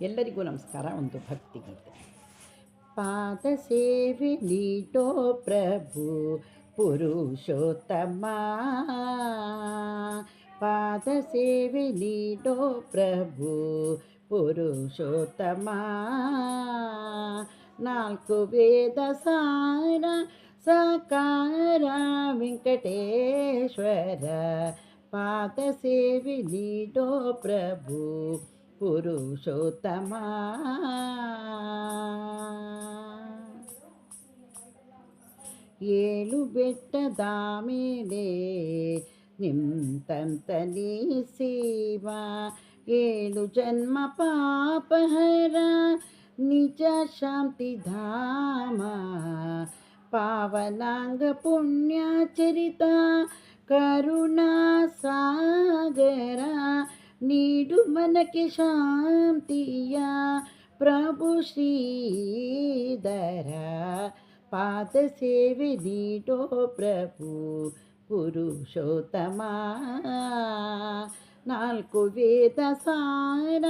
ಎಲ್ಲರಿಗೂ ನಮಸ್ಕಾರ. ಒಂದು ಭಕ್ತಿಗೀತೆ. ಪಾದ ಸೇವೆ ನೀಡೋ ಪ್ರಭು ಪುರುಷೋತ್ತಮ, ಪಾದ ಸೇವೆ ನೀಡೋ ಪ್ರಭು ಪುರುಷೋತ್ತಮ, ನಾಲ್ಕು ವೇದ ಸಾರ ಸಾಕಾರ ವೆಂಕಟೇಶ್ವರ, ಪಾದ ಸೇವೆ ನೀಡೋ ಪ್ರಭು ಪುರುಷೋತ್ತಮ. ಏಳು ಬೆಟ್ಟದ ಮೇಲೆ ನಿಂತಂತನೇ ಸೇವ, ಏಳು ಜನ್ಮ ಪಾಪಹರ ನಿಜ ಶಾಂತಿಧಾಮ, ಪಾವನಾಂಗ ಪುಣ್ಯಚರಿತ ಕರುಣಾ ಸಾಗರ, ನೀಡು ಮನಕ್ಕೆ ಶಾಂತಿಯ ಪ್ರಭು ಶ್ರೀಧರ, ಪಾದ ಸೇವೆ ನೀಡೋ ಪ್ರಭು ಪುರುಷೋತ್ತಮ, ನಾಲ್ಕು ವೇದ ಸಾರ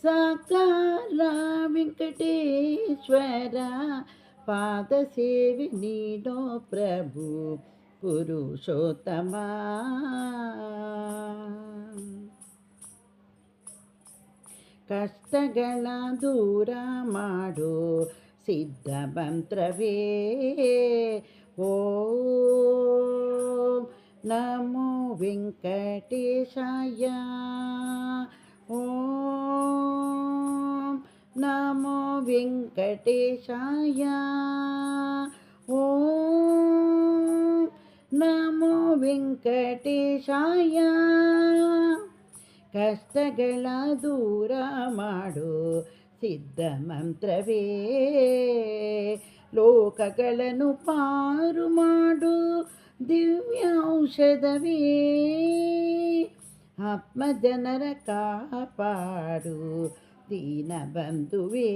ಸಾಕಾರ ವೆಂಕಟೇಶ್ವರ, ಪಾದ ಸೇವೆ ನೀಡೋ ಪ್ರಭು ಪುರುಷೋತ್ತಮ. ಕಷ್ಟಗಳ ದೂರ ಮಾಡೋ ಸಿದ್ಧ ಮಂತ್ರವೇ ಓಂ ನಮೋ ವೆಂಕಟೇಶಾಯ, ಓಂ ನಮೋ ವೆಂಕಟೇಶಾಯ, ಓಂ ನಮೋ ವೆಂಕಟೇಶಾಯ. ಕಷ್ಟಗಳ ದೂರ ಮಾಡೋ ಸಿದ್ಧ ಮಂತ್ರವೇ, ಲೋಕಗಳನ್ನು ಪಾರು ಮಾಡು ದಿವ್ಯ ಔಷಧವೇ, ಆತ್ಮಜನರ ಕಾಪಾಡು ದೀನ ಬಂಧುವೇ,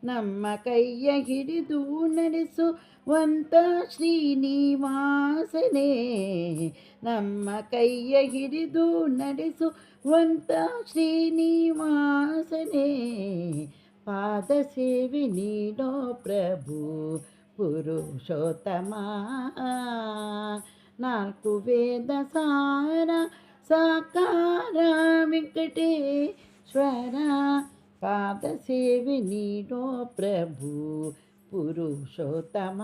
ನಮ್ಮ ಕೈಯ ಹಿಡಿದು ನಡೆಸುವಂತ ಶ್ರೀನಿವಾಸನೇ, ನಮ್ಮ ಕೈಯ ಹಿಡಿದು ನಡೆಸುವಂತ ಶ್ರೀನಿವಾಸನೇ, ಪಾದ ಸೇವೆ ನೀಡೋ ಪ್ರಭು ಪುರುಷೋತ್ತಮ, ನಾಲ್ಕು ವೇದ ಸಾರ ಸಾಕಾರ ವೆಂಕಟೇಶ್ವರ, ಪಾದ ಸೇವೆ ನೀಡೋ ಪ್ರಭು ಪುರುಷೋತ್ತಮ.